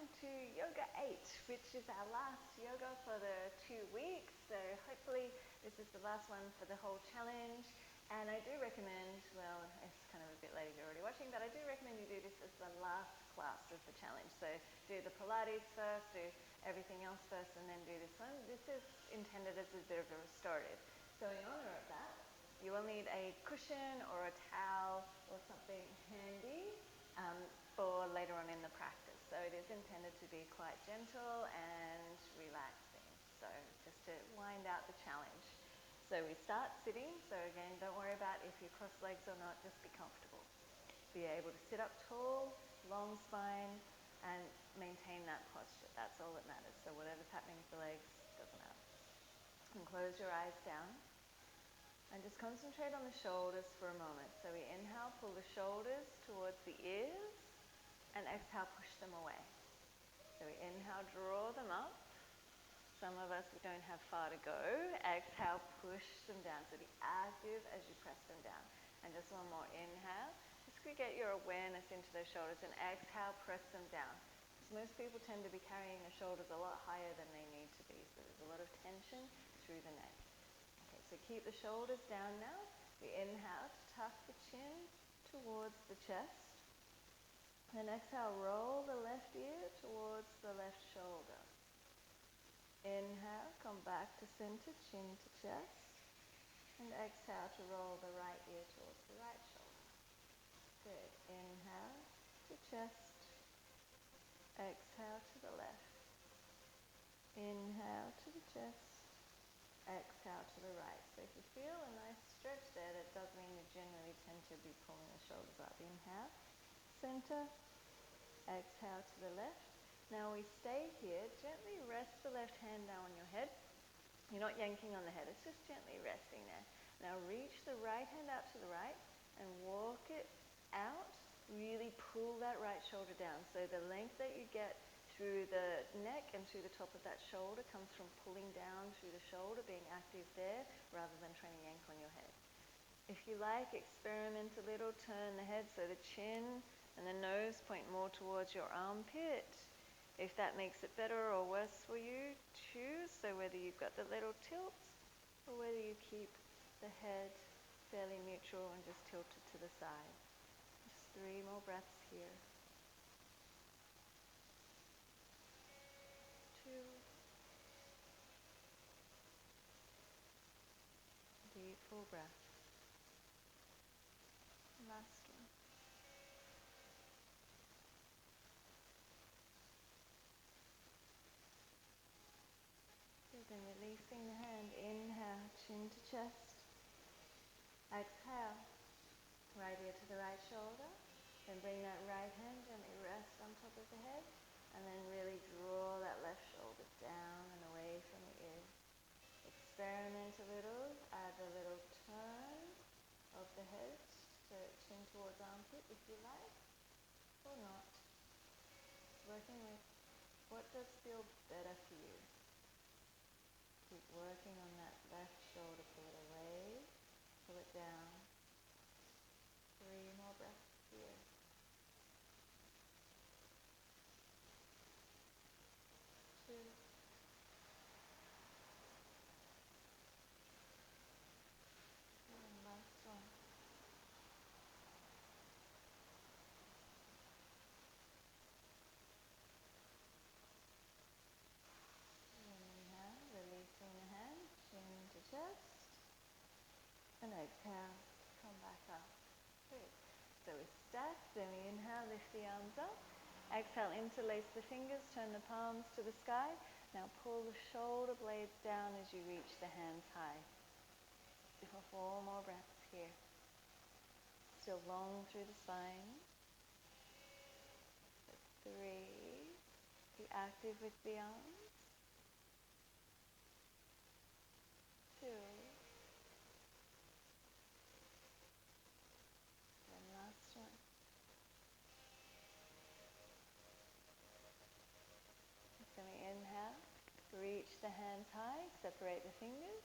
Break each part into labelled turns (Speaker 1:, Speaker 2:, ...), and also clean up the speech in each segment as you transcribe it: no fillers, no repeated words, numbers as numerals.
Speaker 1: to Yoga 8, which is our last yoga for the 2 weeks. So hopefully this is the last one for the whole challenge. And I do recommend, well, it's kind of a bit late if you're already watching, but I do recommend you do this as the last class of the challenge. So do the Pilates first, do everything else first, and then do this one. This is intended as a bit of a restorative. So in honor of that, you will need a cushion or a towel or something handy for later on in the practice. So it is intended to be quite gentle and relaxing. So just to wind out the challenge. So we start sitting. So again, don't worry about if you cross legs or not, just be comfortable. Be able to sit up tall, long spine, and maintain that posture. That's all that matters. So whatever's happening with the legs doesn't matter. And close your eyes down. And just concentrate on the shoulders for a moment. So we inhale, pull the shoulders towards the ears, and exhale, push them away. So we inhale, draw them up. Some of us don't have far to go. Exhale, push them down. So be active as you press them down. And just one more inhale. Just get your awareness into those shoulders, and exhale, press them down. Because most people tend to be carrying their shoulders a lot higher than they need to be. So there's a lot of tension through the neck. Okay, so keep the shoulders down now. We inhale to tuck the chin towards the chest. Then exhale, roll the left ear towards the left shoulder. Inhale, come back to center, chin to chest. And exhale to roll the right ear towards the right shoulder. Good. Inhale to chest. Exhale to the left. Inhale to the chest. Exhale to the right. So if you feel a nice stretch there, that does mean you generally tend to be pulling the shoulders up. Inhale, center, exhale to the left. Now we stay here. Gently rest the left hand down on your head. You're not yanking on the head, it's just gently resting there. Now reach the right hand out to the right and walk it out. Really pull that right shoulder down. So the length that you get through the neck and through the top of that shoulder comes from pulling down through the shoulder, being active there, rather than trying to yank on your head. If you like, experiment a little, turn the head so the chin and the nose point more towards your armpit. If that makes it better or worse for you, choose. So whether you've got the little tilts or whether you keep the head fairly neutral and just tilted to the side. Just 3 more breaths here. 2. Deep full breath. Last one. Good, then releasing the hand. Inhale, chin to chest. Exhale, right ear to the right shoulder. Then bring that right hand gently rest on top of the head. And then really draw that left shoulder down and away from the ear. Experiment a little, add a little turn of the head, so chin towards armpit if you like, or not. Working with what does feel better for you. Keep working on that left shoulder, pull it away, pull it down. 3 more breaths here. 2. And last one. Inhale, releasing the hand, chin to chest. And exhale, come back up. Good. So we stack, then we inhale, lift the arms up. Exhale, interlace the fingers, turn the palms to the sky. Now pull the shoulder blades down as you reach the hands high. For 4 more breaths here. Still long through the spine. 3. Be active with the arms. 2. And last one. So we inhale, reach the hands high, separate the fingers.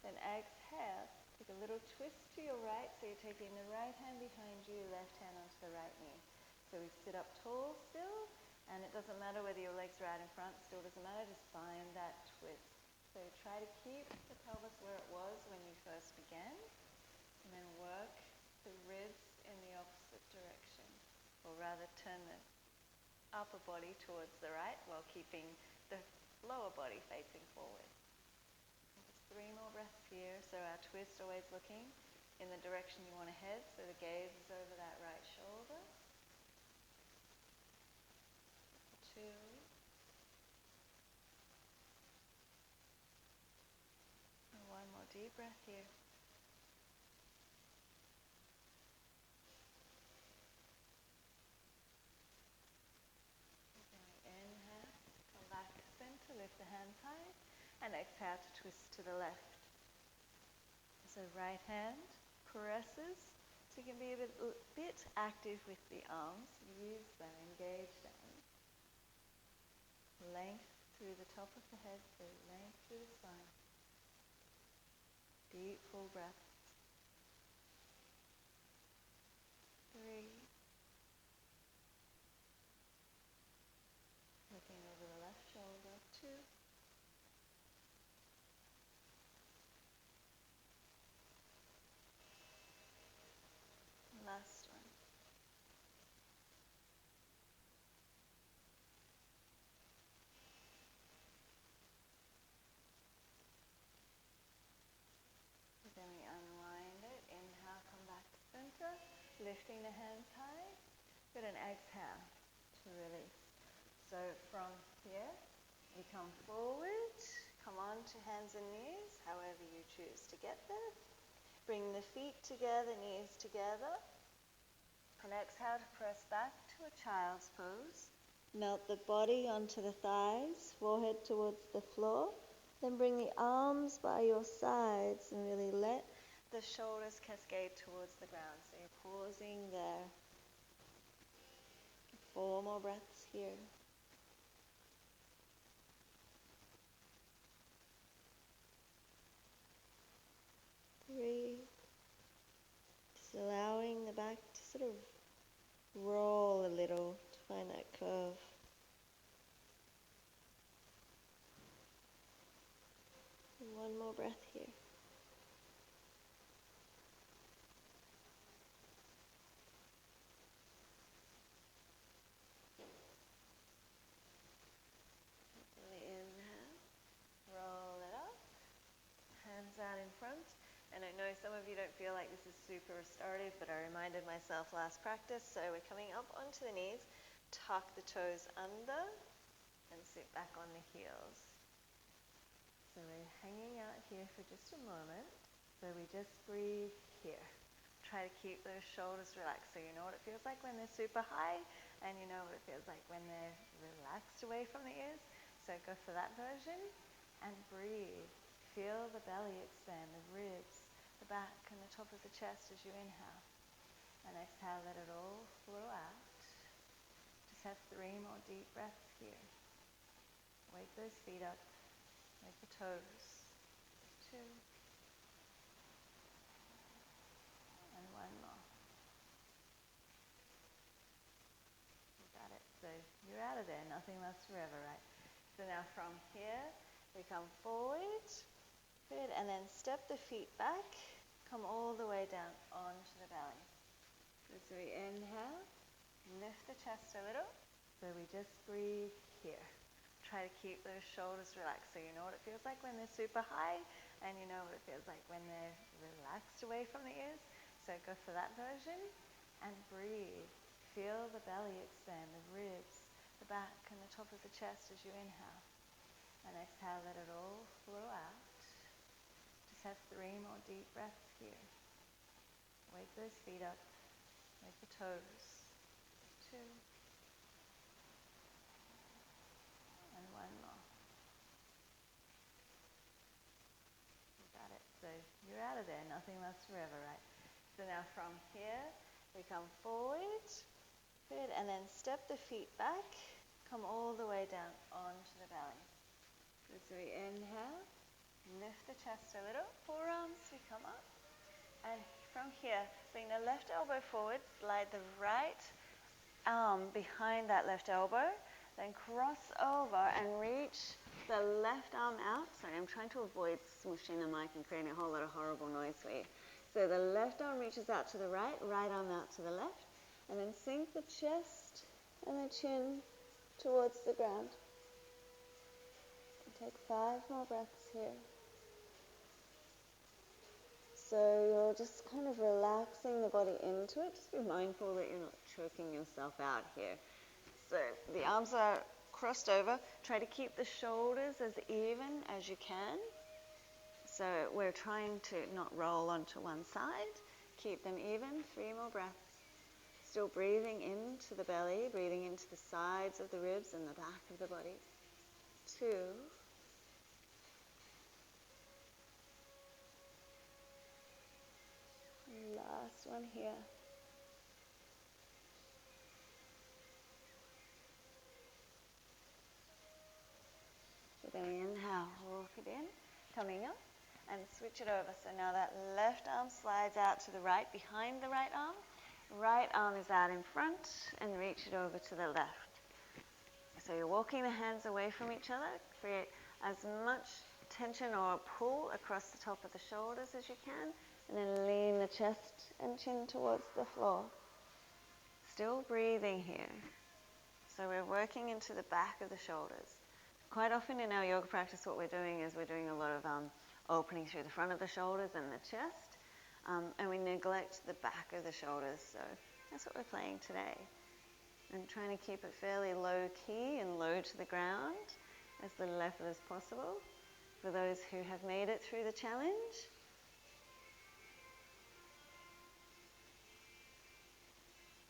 Speaker 1: Then exhale, take a little twist to your right, so you're taking the right hand behind you, left hand onto the right knee. So we sit up tall still, and it doesn't doesn't matter whether your legs are out in front, still doesn't matter, just find that twist. So try to keep the pelvis where it was when you first began, and then work the ribs in the opposite direction, or rather turn the upper body towards the right while keeping the lower body facing forward. Just 3 more breaths here, so our twist always looking in the direction you want to head, so the gaze is over that right shoulder. 2. And 1 more deep breath here. Inhale, come back to center, lift the hands high, and exhale to twist to the left. So right hand caresses, so you can be a bit active with the arms. Use them, engage them. Length through the top of the head, so length through the spine. Deep full breaths. 3. Looking over the left shoulder. 2. Last one. Then we unwind it. Inhale, come back to center. Lifting the hands high. Good, and exhale to release. So from here, we come forward. Come on to hands and knees, however you choose to get there. Bring the feet together, knees together. And exhale to press back to a child's pose. Melt the body onto the thighs, forehead towards the floor. Then bring the arms by your sides and really let the shoulders cascade towards the ground. So you're pausing there. 4 more breaths here. 3. Just allowing the back to sort of roll a little to find that curve. 1 more breath here. Really inhale, roll it up, hands out in front. And I know some of you don't feel like this is super restorative, but I reminded myself last practice, so we're coming up onto the knees, tuck the toes under, and sit back on the heels. So we're hanging out here for just a moment, so we just breathe here. Try to keep those shoulders relaxed, so you know what it feels like when they're super high, and you know what it feels like when they're relaxed away from the ears. So go for that version, and breathe. Feel the belly expand, the ribs, the back and the top of the chest as you inhale. And exhale, let it all flow out. Just have 3 more deep breaths here. Wake those feet up, wake the toes. 2. And 1 more. You got it. So you're out of there, nothing lasts forever, right? So now from here, we come forward. Good, and then step the feet back, come all the way down onto the belly. Good, so we inhale, lift the chest a little. So we just breathe here. Try to keep those shoulders relaxed, so you know what it feels like when they're super high, and you know what it feels like when they're relaxed away from the ears. So go for that version, and breathe. Feel the belly expand, the ribs, the back and the top of the chest as you inhale. And exhale, let it all flow out. Just have 3 more deep breaths here. Wake those feet up, wake the toes. 2. And 1 more. You got it. So you're out of there, nothing lasts forever, right? So now from here, we come forward. Good, and then step the feet back, come all the way down onto the belly. Good, so we inhale, lift the chest a little, forearms, we come up. And from here, bring the left elbow forward, slide the right arm behind that left elbow,
Speaker 2: Then cross over and reach the left arm out. Sorry, I'm trying to avoid smooshing the mic and creating a whole lot of horrible noise for you. So the left arm reaches out to the right, right arm out to the left, and then sink the chest and the chin towards the ground. And take 5 more breaths here. So you're just kind of relaxing the body into it. Just be mindful that you're not choking yourself out here. So the arms are crossed over. Try to keep the shoulders as even as you can. So we're trying to not roll onto one side. Keep them even. 3 more breaths. Still breathing into the belly, breathing into the sides of the ribs and the back of the body. 2. Last one here. So then we inhale, walk it in, coming up, and switch it over. So now that left arm slides out to the right, behind the right arm. Right arm is out in front, and reach it over to the left. So you're walking the hands away from each other. Create as much tension or pull across the top of the shoulders as you can, and then lean the chest and chin towards the floor. Still breathing here. So we're working into the back of the shoulders. Quite often in our yoga practice, what we're doing is we're doing a lot of opening through the front of the shoulders and the chest, and we neglect the back of the shoulders. So that's what we're playing today. And trying to keep it fairly low key and low to the ground, as little effort as possible for those who have made it through the challenge.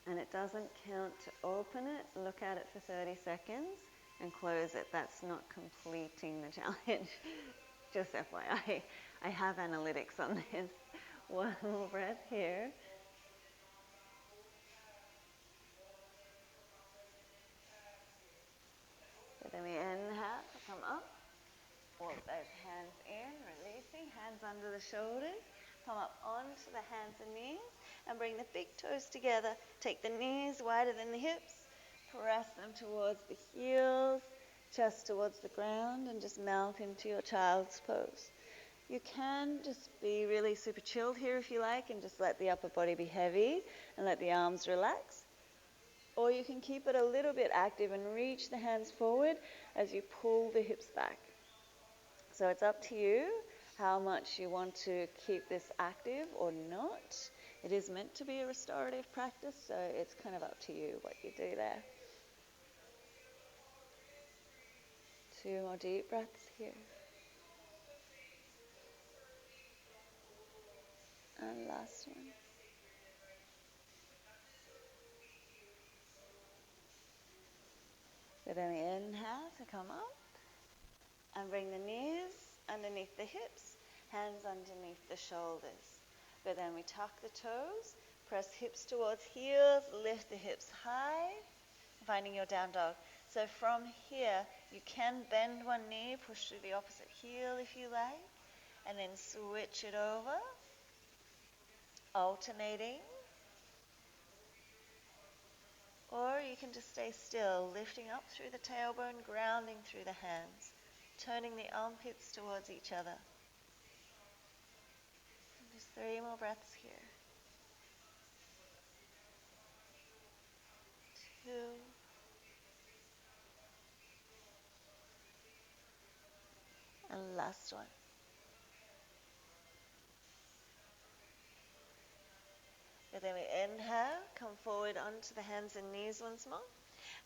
Speaker 2: And it doesn't count to open it, look at it for 30 seconds, and close it. That's not completing the challenge. Just FYI, I have analytics on this. 1 more breath here. So then we inhale to come up. Walk those hands in, releasing, hands under the shoulders. Come up onto the hands and knees and bring the big toes together. Take the knees wider than the hips. Press them towards the heels, chest towards the ground, and just melt into your child's pose. You can just be really super chilled here if you like and just let the upper body be heavy and let the arms relax. Or you can keep it a little bit active and reach the hands forward as you pull the hips back. So it's up to you how much you want to keep this active or not. It is meant to be a restorative practice, so it's kind of up to you what you do there. 2 more deep breaths here. And last one. So then we inhale to come up and bring the knees underneath the hips, hands underneath the shoulders. But then we tuck the toes, press hips towards heels, lift the hips high, finding your down dog. So from here, you can bend one knee, push through the opposite heel if you like, and then switch it over, alternating. Or you can just stay still, lifting up through the tailbone, grounding through the hands, turning the armpits towards each other. And just 3 more breaths here. 2. And last one. And then we inhale, come forward onto the hands and knees once more.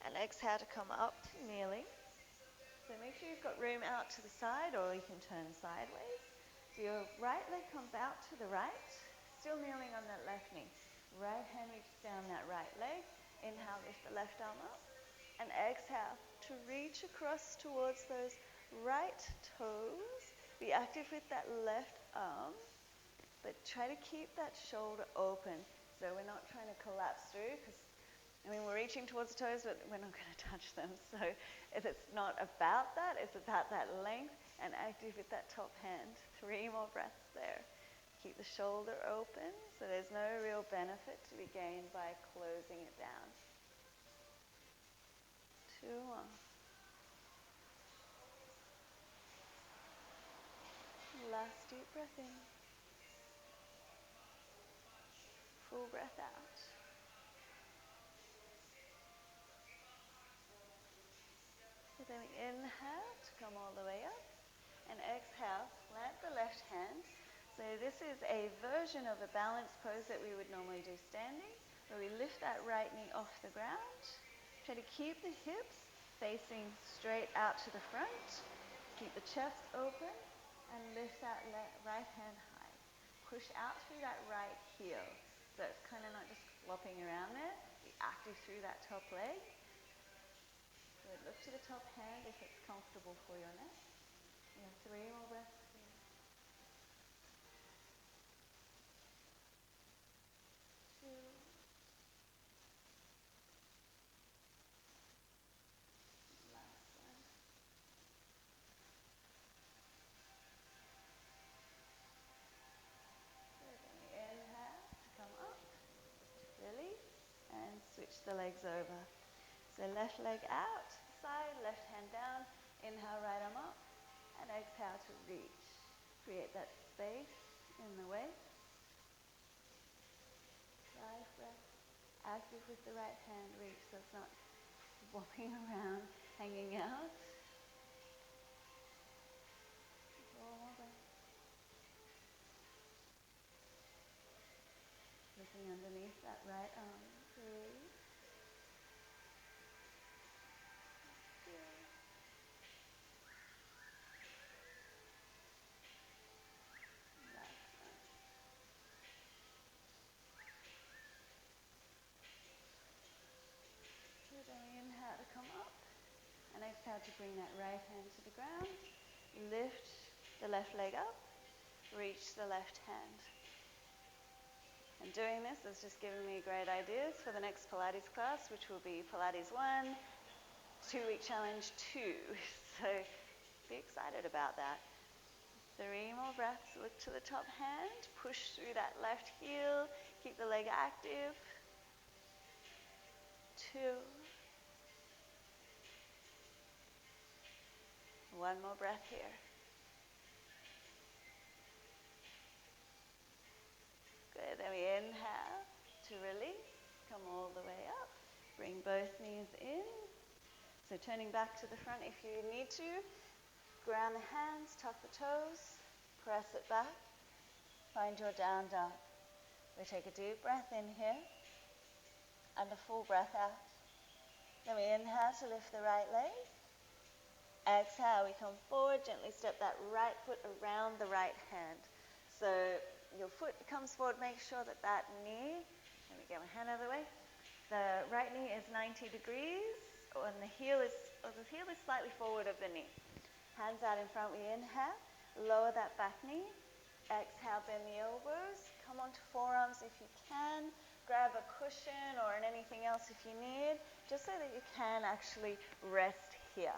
Speaker 2: And exhale to come up to kneeling. So make sure you've got room out to the side, or you can turn sideways. So your right leg comes out to the right, still kneeling on that left knee. Right hand reaches down that right leg. Inhale, lift the left arm up. And exhale to reach across towards those right toes. Be active with that left arm, but try to keep that shoulder open. So we're not trying to collapse through, because we're reaching towards the toes, but we're not going to touch them. So if it's not about that, it's about that length and active with that top hand. 3 more breaths there. Keep the shoulder open, so there's no real benefit to be gained by closing it down. 2 more. Last deep breath in. Full breath out. So then we inhale to come all the way up, and exhale, plant the left hand. So this is a version of a balanced pose that we would normally do standing, where we lift that right knee off the ground. Try to keep the hips facing straight out to the front. Keep the chest open and lift that right hand high. Push out through that right heel. So it's kind of not just flopping around there. Be active through that top leg. Good. Look to the top hand if it's comfortable for your neck. You have 3 more breaths here. 2. Last one. Good. Then we inhale to come up, release, and switch the legs over. So left leg out, side, left hand down. Inhale, right arm up, and exhale to reach. Create that space in the waist. 5 breaths. Active with the right hand reach, so it's not flopping around, hanging out. 4 more breaths. Looking underneath that right arm. 3, 2, last one. So then we inhale to come up, and exhale to bring that right hand to the ground. Lift the left leg up, reach the left hand. And doing this has just given me great ideas for the next Pilates class, which will be Pilates 1, 2-week challenge 2. So be excited about that. 3 more breaths. Look to the top hand. Push through that left heel. Keep the leg active. 2. 1 more breath here. Good. Then we inhale to release. Come all the way up. Bring both knees in. So turning back to the front if you need to. Ground the hands, tuck the toes, press it back. Find your down dog. We take a deep breath in here and a full breath out. Then we inhale to lift the right leg. Exhale, we come forward, gently step that right foot around the right hand. So your foot comes forward, make sure that that knee, let me get my hand out of the way, the right knee is 90 degrees, and the heel is slightly forward of the knee. Hands out in front, we inhale, lower that back knee. Exhale, bend the elbows, come onto forearms if you can. Grab a cushion or anything else if you need, just so that you can actually rest here.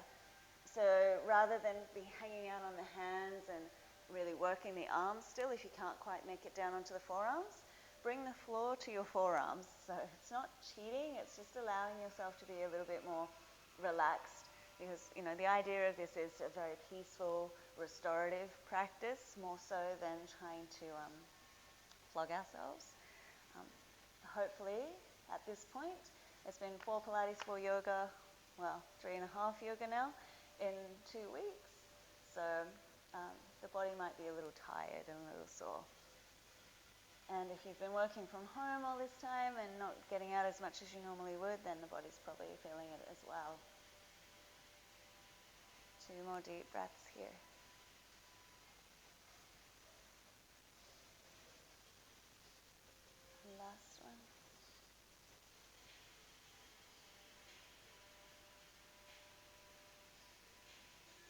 Speaker 2: So rather than be hanging out on the hands and really working the arms still, if you can't quite make it down onto the forearms, bring the floor to your forearms. So it's not cheating, it's just allowing yourself to be a little bit more relaxed. Because, the idea of this is a very peaceful, restorative practice, more so than trying to flog ourselves. Hopefully, at this point, it's been 4 Pilates, 4 yoga, 3.5 yoga now, in 2 weeks. So the body might be a little tired and a little sore. And if you've been working from home all this time and not getting out as much as you normally would, then the body's probably feeling it as well. 2 more deep breaths here. Last one.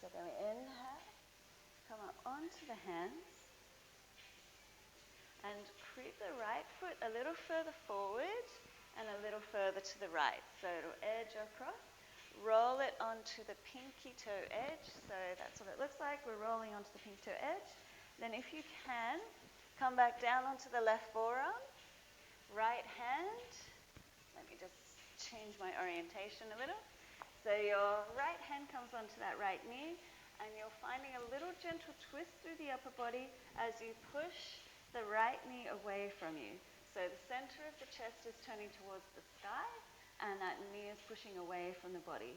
Speaker 2: So then we inhale, come up onto the hands, and creep the right foot a little further forward and a little further to the right. So it'll edge across. Roll it onto the pinky toe edge. So that's what it looks like. We're rolling onto the pinky toe edge. Then if you can, come back down onto the left forearm. Right hand. Let me just change my orientation a little. So your right hand comes onto that right knee, and you're finding a little gentle twist through the upper body as you push the right knee away from you. So the center of the chest is turning towards the sky, and that knee is pushing away from the body.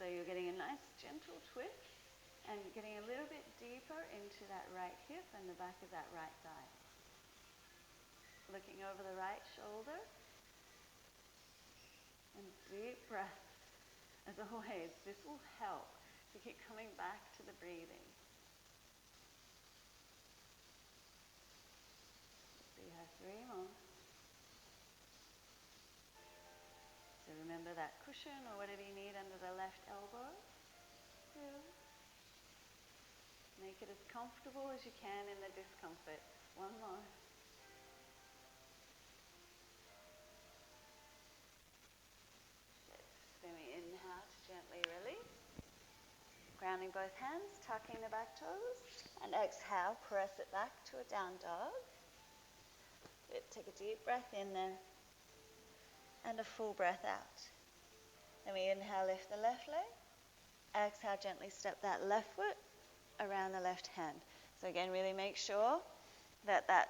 Speaker 2: So you're getting a nice gentle twist and getting a little bit deeper into that right hip and the back of that right thigh. Looking over the right shoulder, and deep breath. As always, this will help to keep coming back to the breathing. So you have 3 more. So remember that cushion or whatever you need under the left elbow. 2. Make it as comfortable as you can in the discomfort. 1 more. Good. Then we inhale to gently release. Grounding both hands, tucking the back toes, and exhale, press it back to a down dog. Good. Take a deep breath in there, and a full breath out. Then we inhale, lift the left leg. Exhale, gently step that left foot around the left hand. So again, really make sure that that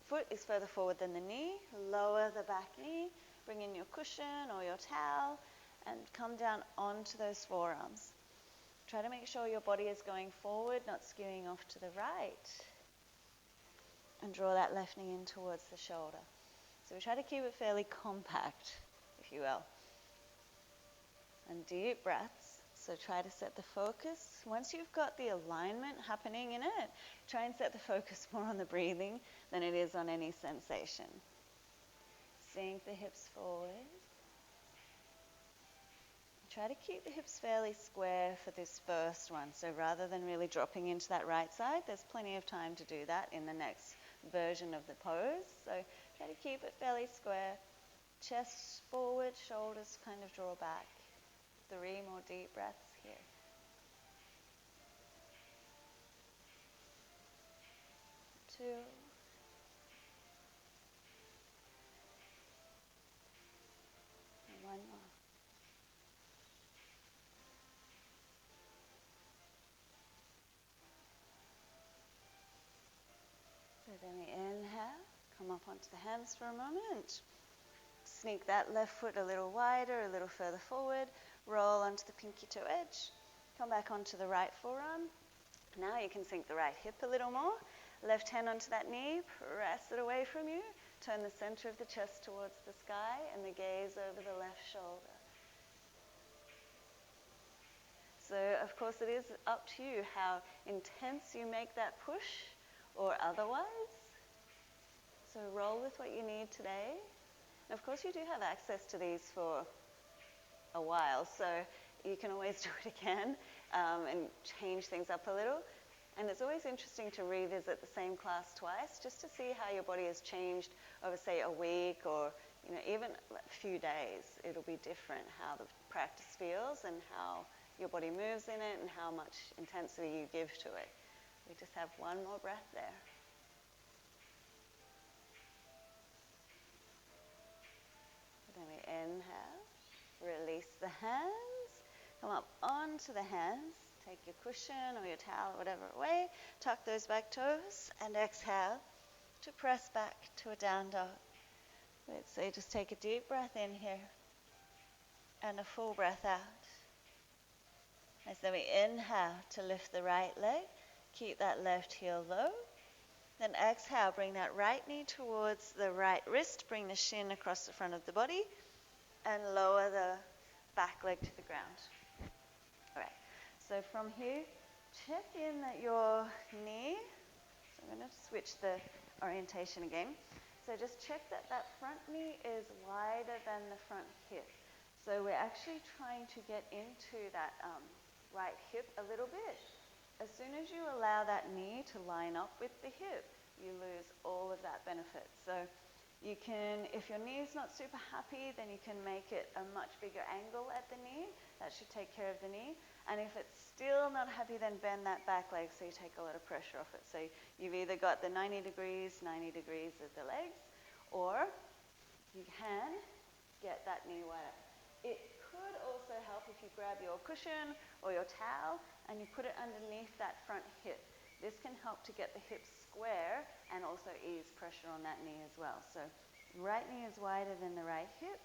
Speaker 2: foot is further forward than the knee. Lower the back knee, bring in your cushion or your towel, and come down onto those forearms. Try to make sure your body is going forward, not skewing off to the right. And draw that left knee in towards the shoulder. So we try to keep it fairly compact, if you will. And deep breaths. So try to set the focus. Once you've got the alignment happening in it, try and set the focus more on the breathing than it is on any sensation. Sink the hips forward. Try to keep the hips fairly square for this first one. So rather than really dropping into that right side, there's plenty of time to do that in the next version of the pose. So try to keep it fairly square. Chest forward, shoulders kind of draw back. 3 more deep breaths here. 2. And 1 more. So then we inhale, come up onto the hands for a moment. Sneak that left foot a little wider, a little further forward. Roll onto the pinky toe edge. Come back onto the right forearm. Now you can sink the right hip a little more. Left hand onto that knee, press it away from you. Turn the center of the chest towards the sky and the gaze over the left shoulder. So, of course, it is up to you how intense you make that push or otherwise. So roll with what you need today. And of course, you do have access to these for a while, so you can always do it again and change things up a little. And it's always interesting to revisit the same class twice just to see how your body has changed over, say, a week or even a few days. It'll be different how the practice feels and how your body moves in it and how much intensity you give to it. We just have 1 more breath there. Then we inhale, release the hands, come up onto the hands, take your cushion or your towel, whatever away, tuck those back toes, and exhale to press back to a down dog. Let's say just take a deep breath in here and a full breath out. As then we inhale to lift the right leg, keep that left heel low. Then exhale, bring that right knee towards the right wrist, bring the shin across the front of the body, and lower the back leg to the ground. All right, so from here, check in that your knee, so I'm going to switch the orientation again. So just check that that front knee is wider than the front hip. So we're actually trying to get into that right hip a little bit. As soon as you allow that knee to line up with the hip, you lose all of that benefit. So you can, if your knee is not super happy, then you can make it a much bigger angle at the knee. That should take care of the knee. And if it's still not happy, then bend that back leg so you take a lot of pressure off it. So you've either got the 90 degrees of the legs, or you can get that knee wider. It could also help if you grab your cushion or your towel and you put it underneath that front hip. This can help to get the hips square and also ease pressure on that knee as well. So right knee is wider than the right hip.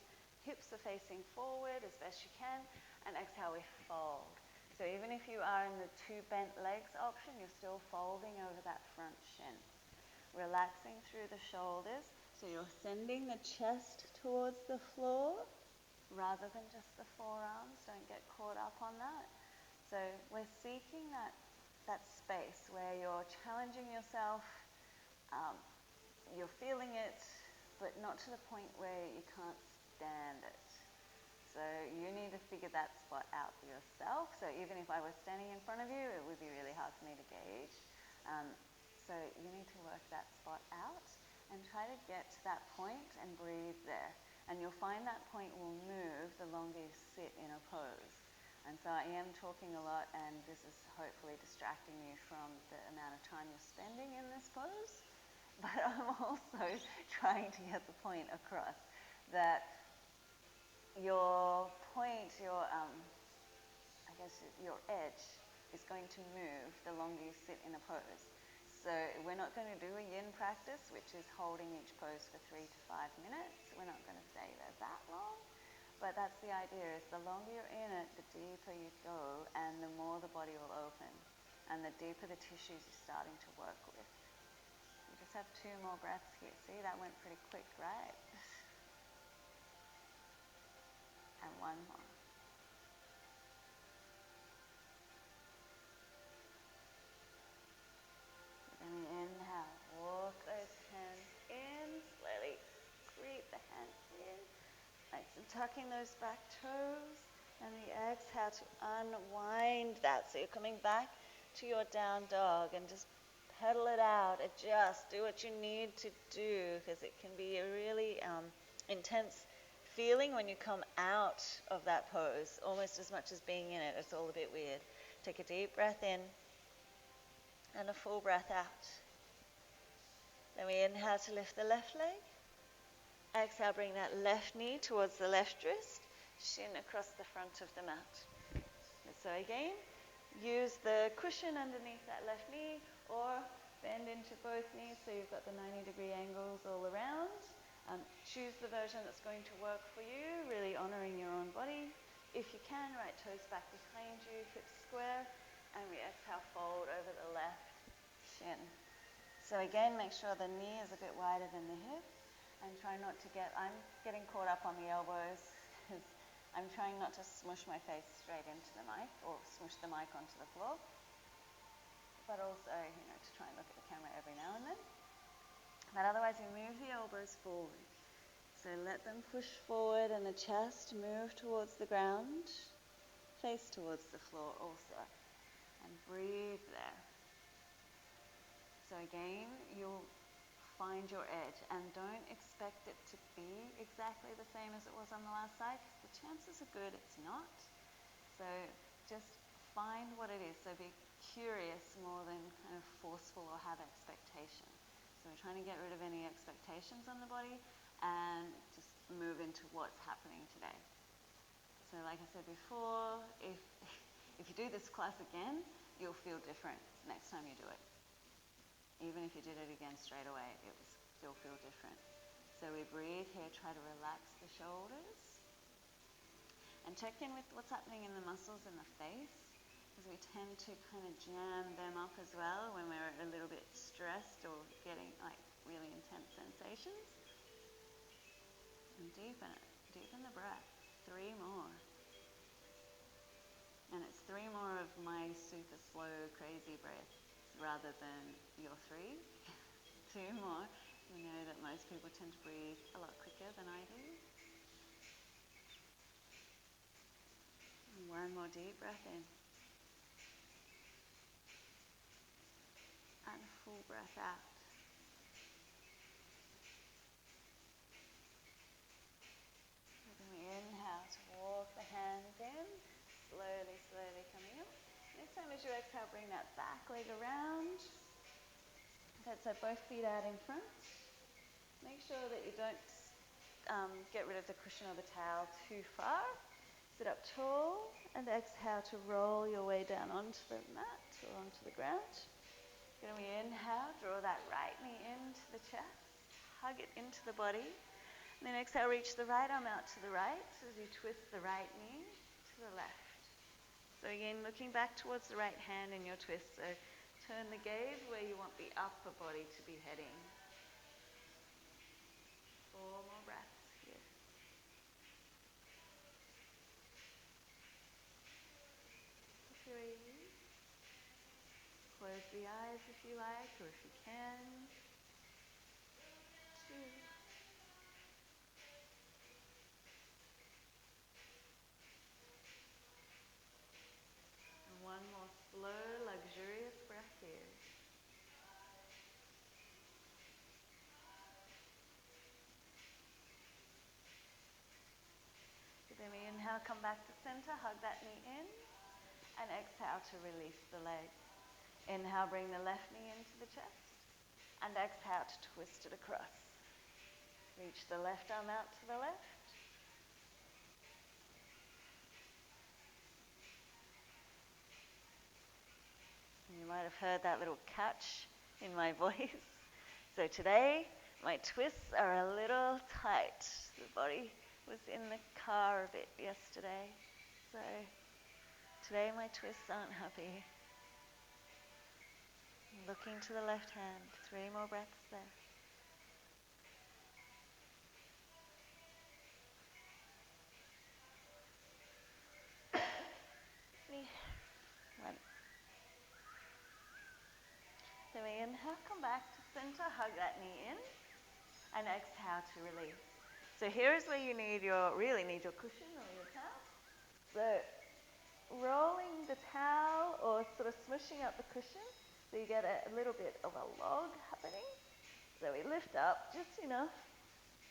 Speaker 2: Hips are facing forward as best you can, and exhale, we fold. So even if you are in the two bent legs option, you're still folding over that front shin. Relaxing through the shoulders, so you're sending the chest towards the floor rather than just the forearms. Don't get caught up on that. So we're seeking that space where you're challenging yourself, you're feeling it, but not to the point where you can't stand it. So you need to figure that spot out for yourself. So even if I was standing in front of you, it would be really hard for me to gauge. So you need to work that spot out and try to get to that point and breathe there. And you'll find that point will move the longer you sit in a pose. And so I am talking a lot, and this is hopefully distracting you from the amount of time you're spending in this pose. But I'm also trying to get the point across that your point, your edge is going to move the longer you sit in a pose. So we're not going to do a yin practice, which is holding each pose for 3 to 5 minutes. We're not going to stay there that long. But that's the idea, is the longer you're in it, the deeper you go, and the more the body will open, and the deeper the tissues you're starting to work with. You just have 2 more breaths here. See, that went pretty quick, right? And 1 more. Then we inhale, walk those hands in, slowly creep the hands in. Nice and tucking those back toes. And the exhale to unwind that. So you're coming back to your down dog and just pedal it out, adjust, do what you need to do, because it can be a really intense feeling when you come out of that pose, almost as much as being in it. It's all a bit weird. Take a deep breath in and a full breath out. Then we inhale to lift the left leg. Exhale, bring that left knee towards the left wrist, shin across the front of the mat. So again, use the cushion underneath that left knee, or bend into both knees so you've got the 90-degree angles all around. Choose the version that's going to work for you, really honouring your own body. If you can, right toes back behind you, hips square, and we exhale, fold over the left shin. So again, make sure the knee is a bit wider than the hip, and try not to I'm getting caught up on the elbows because I'm trying not to smush my face straight into the mic or smush the mic onto the floor, but also, to try and look at the camera every now and then. But otherwise, you move the elbows forward. So let them push forward and the chest move towards the ground, face towards the floor also, and breathe there. So again, you'll find your edge, and don't expect it to be exactly the same as it was on the last side, because the chances are good it's not. So just find what it is. So be curious more than kind of forceful or have expectation. So we're trying to get rid of any expectations on the body and just move into what's happening today. So like I said before, if you do this class again, you'll feel different next time you do it. Even if you did it again straight away, it will still feel different. So we breathe here, try to relax the shoulders. And check in with what's happening in the muscles in the face, because we tend to kind of jam them up as well when we're a little bit stressed or getting like really intense sensations. And deepen it. Deepen the breath. 3 more. And it's 3 more of my super slow, crazy breath rather than your 3. 2 more. We know that most people tend to breathe a lot quicker than I do. And 1 more deep breath in. And a full breath out. And then we inhale to walk the hands in, slowly, slowly coming up. Next time as you exhale, bring that back leg around. Okay, so both feet out in front. Make sure that you don't get rid of the cushion or the towel too far. Sit up tall and exhale to roll your way down onto the mat or onto the ground. Then we inhale, draw that right knee into the chest, hug it into the body. And then exhale, reach the right arm out to the right as you twist the right knee to the left. So again, looking back towards the right hand in your twist. So turn the gaze where you want the upper body to be heading. 4 more breaths here. 3. Close the eyes if you like, or if you can. 2. And 1 more slow, luxurious breath here. So then we inhale, come back to center, hug that knee in, and exhale to release the leg. Inhale, bring the left knee into the chest, and exhale to twist it across. Reach the left arm out to the left. You might have heard that little catch in my voice. So today, my twists are a little tight. The body was in the car a bit yesterday. So today my twists aren't happy. Looking to the left hand. 3 more breaths there. 1. Then we inhale, come back to center, hug that knee in, and exhale to release. So here's where you really need your cushion or your towel. So rolling the towel or sort of smushing up the cushion so you get a little bit of a log happening. So we lift up just enough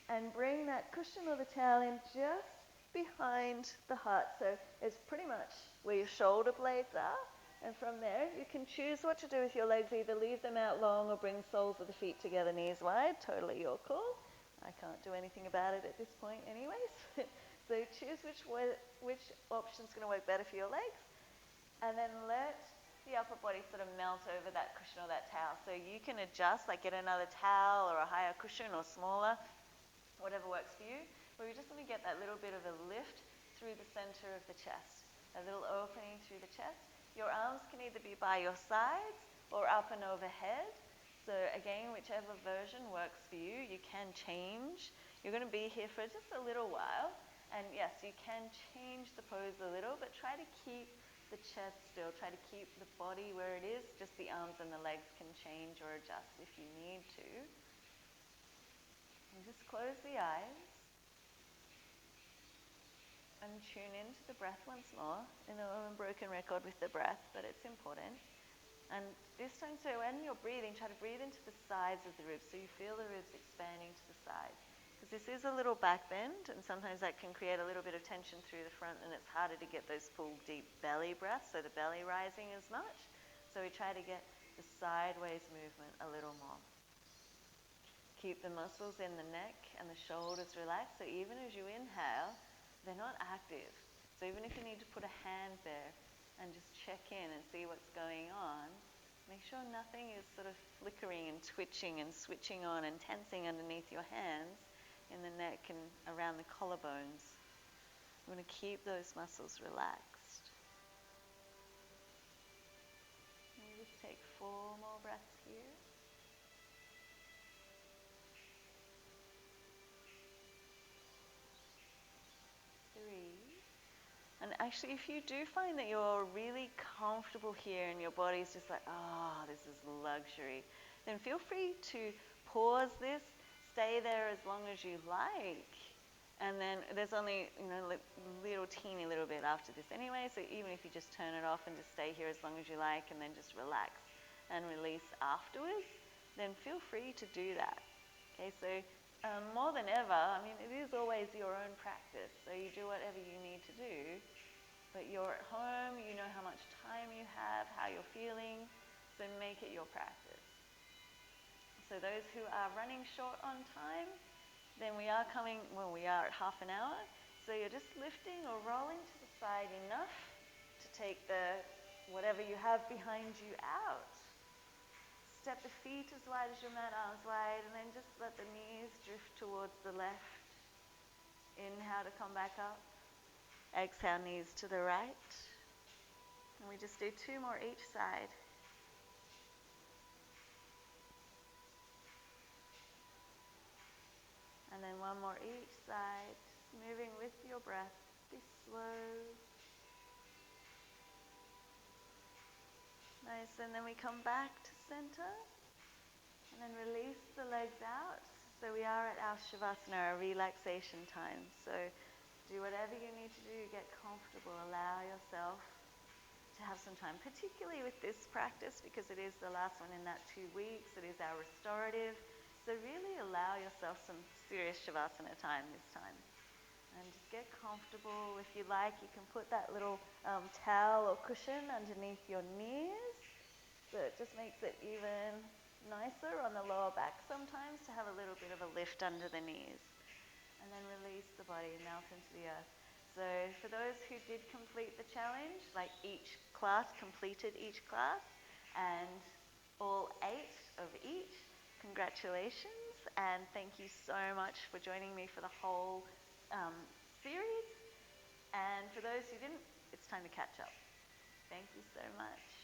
Speaker 2: and bring that cushion or the towel in just behind the heart. So it's pretty much where your shoulder blades are. And from there, you can choose what to do with your legs. Either leave them out long or bring soles of the feet together, knees wide. Totally your call. I can't do anything about it at this point anyways. So choose which option's going to work better for your legs. And then let the upper body sort of melt over that cushion or that towel. So you can adjust, like get another towel or a higher cushion or smaller, whatever works for you. But we just want to get that little bit of a lift through the center of the chest. A little opening through the chest. Your arms can either be by your sides or up and overhead. So again, whichever version works for you, you can change. You're going to be here for just a little while. And yes, you can change the pose a little, but try to keep the chest still. Try to keep the body where it is. Just the arms and the legs can change or adjust if you need to. And just close the eyes. And tune into the breath once more. I know I'm a broken record with the breath, but it's important. And this time, so when you're breathing, try to breathe into the sides of the ribs, so you feel the ribs expanding to the sides. Because this is a little back bend, and sometimes that can create a little bit of tension through the front, and it's harder to get those full, deep belly breaths, so the belly rising as much. So we try to get the sideways movement a little more. Keep the muscles in the neck and the shoulders relaxed, so even as you inhale, they're not active. So even if you need to put a hand there and just check in and see what's going on, make sure nothing is sort of flickering and twitching and switching on and tensing underneath your hands in the neck and around the collarbones. You want to keep those muscles relaxed. And you just take 4 more breaths here. 3. And actually, if you do find that you're really comfortable here and your body's just like, oh, this is luxury, then feel free to pause this, stay there as long as you like. And then there's only, little teeny little bit after this anyway, so even if you just turn it off and just stay here as long as you like and then just relax and release afterwards, then feel free to do that. Okay, so more than ever, it is always your own practice, so you do whatever you need to do, but you're at home, you know how much time you have, how you're feeling, so make it your practice. So those who are running short on time, then we are at half an hour, so you're just lifting or rolling to the side enough to take the whatever you have behind you out. Step the feet as wide as your mat, arms wide, and then just let the knees drift towards the left. Inhale to come back up. Exhale, knees to the right. And we just do 2 more each side. And then 1 more each side, just moving with your breath. Be slow. Nice, and then we come back to center. And then release the legs out. So we are at our Shavasana, our relaxation time. So do whatever you need to do, get comfortable. Allow yourself to have some time, particularly with this practice because it is the last one in that 2 weeks. It is our restorative. So really allow yourself some serious Shavasana time this time. And just get comfortable. If you like, you can put that little towel or cushion underneath your knees. So it just makes it even nicer on the lower back sometimes to have a little bit of a lift under the knees. And then release the body, melt into the earth. So for those who did complete the challenge, like each class completed each class, and all 8 of each, congratulations, and thank you so much for joining me for the whole series. And for those who didn't, it's time to catch up. Thank you so much.